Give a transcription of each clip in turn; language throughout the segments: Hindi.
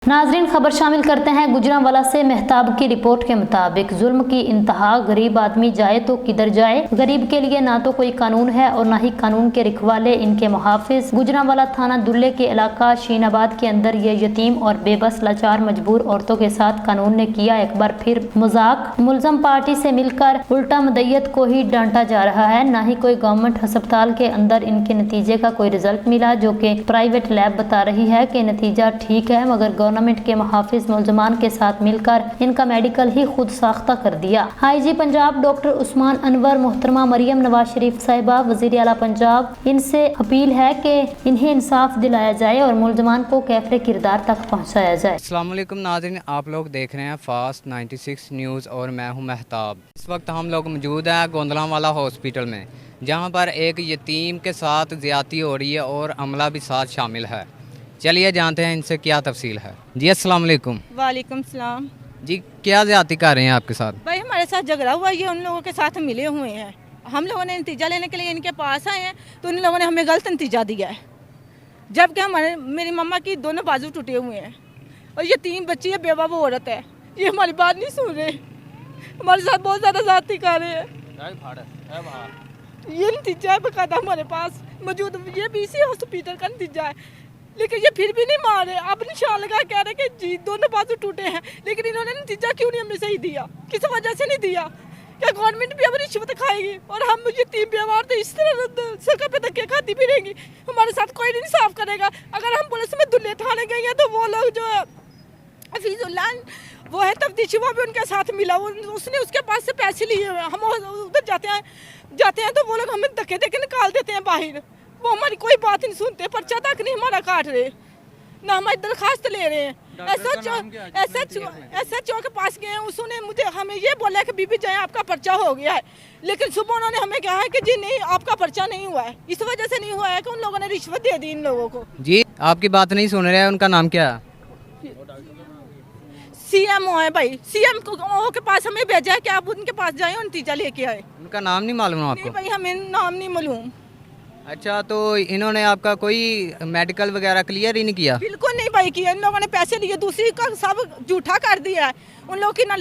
नाजरीन, खबर शामिल करते हैं गुजरांवाला से। मेहताब की रिपोर्ट के मुताबिक जुल्म की इंतहा। गरीब आदमी जाए तो किधर जाए। गरीब के लिए ना तो कोई कानून है और ना ही कानून के रखवाले इनके मुहाफिज। गुजरांवाला थाना दुल्ले के इलाका शीनाबाद के अंदर ये यतीम और बेबस लाचार मजबूर औरतों के साथ कानून ने किया एक बार फिर मजाक। मुलजम पार्टी से मिलकर उल्टा मुद्दत को ही डांटा जा रहा है। ना ही कोई गवर्नमेंट अस्पताल के अंदर इनके नतीजे का कोई रिजल्ट मिला, जो कि प्राइवेट लैब बता रही है कि नतीजा ठीक है, मगर गवर्नमेंट के मुहाफिज मुलजमान के साथ मिलकर इनका मेडिकल ही खुद साख्ता कर दिया। IG पंजाब डॉक्टर उस्मान अनवर, मोहतरमा मरियम नवाज शरीफ साहिबा, वजीर आला पंजाब, इनसे अपील है कि इन्हें इंसाफ दिलाया जाए और मुलजमान को कैफरे किरदार तक पहुँचाया जाए। अस्सलाम वालेकुम नाज़रीन, आप लोग देख रहे हैं फास्ट 96 न्यूज़ और मैं हूं मेहताब। इस वक्त हम लोग मौजूद हैं गोंदलांवाला हॉस्पिटल में, जहां पर एक यतीम के साथ ज़्यादती हो रही है और अमला भी साथ शामिल है। चलिए जानते हैं इनसे क्या तफसील है। जी अस्सलाम वालेकुम। वालेकुम सलाम। जी क्या ज़्यादती कर रहे हैं आपके साथ? भाई हमारे साथ झगड़ा हुआ, ये उन लोगों के साथ मिले हुए हैं। हम लोगों ने नतीजा लेने के लिए इनके पास आए हैं तो उन लोगों ने हमें गलत नतीजा दिया है, जबकि मेरी मम्मा की दोनों बाजू टूटे हुए हैं और ये 3 बच्ची है, बेवा वो औरत है। ये हमारी बात नहीं सुन रहे, हमारे साथ बहुत ज़्यादा ज़्यादती कर रहे हैं। ये नतीजा है बकायदा हमारे पास मौजूद, ये BC हॉस्पिटल का नतीजा है, लेकिन ये फिर भी नहीं मान रहे। अब निशान लगा कह रहे कि जी दोनों बाजू टूटे हैं, लेकिन इन्होंने नतीजा क्यों नहीं हमें सही दिया, किस वजह से नहीं दिया? क्या गवर्नमेंट भी अब रिश्वत खाएगी और हम मुझे 3 व्यवहार तो इस तरह सड़क पे धक्के खाती भी रहेंगी? हमारे साथ कोई नहीं इंसाफ करेगा। अगर हम पुलिस में दुल्ले थाने गए हैं तो वो लोग जो है हफीजुल्लाह वो है तफ्तीशी, वो भी उनके साथ मिला, उसने उसके पास से पैसे लिए हुए। हम उधर जाते हैं तो वो लोग हमें धक्के देके निकाल देते हैं बाहर। वो हमारी कोई बात नहीं सुनते, पर्चा तक नहीं हमारा काट रहे, ना हमारी दरखास्त ले रहे हैं। SHO के पास गए हैं, उसने मुझे हमें ये बोला कि बीबी जाए आपका पर्चा हो गया है, लेकिन सुबह उन्होंने हमें कहा है कि जी नहीं आपका पर्चा नहीं हुआ है। इस वजह से नहीं हुआ है कि उन लोगों ने रिश्वत दे दी इन लोगों को। जी आपकी बात नहीं सुन रहे हैं, उनका नाम क्या है? CMO है भाई, CMO के पास हमें भेजा है कि आप उनके पास जाए और नतीजा लेके आए। उनका नाम नहीं मालूम आपको? नहीं भाई, हमें नाम नहीं मालूम। अच्छा, तो इन्होंने आपका कोई मेडिकल वगैरह क्लियर ही नहीं किया? बिल्कुल नहीं भाई किया, इन लोगों ने पैसे लिए, दूसरी का सब झूठा कर दिया है। उन लोगों की ना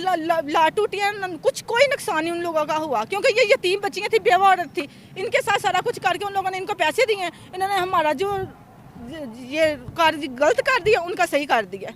ला टूटी है, कुछ कोई नुकसान नहीं उन लोगों का हुआ, क्योंकि ये 3 बच्चियां थी, बेवा औरत थी, इनके साथ सारा कुछ करके उन लोगों ने इनको पैसे दिए। इन्होंने हमारा जो ये कार्य गलत कर दिया उनका सही कर दिया।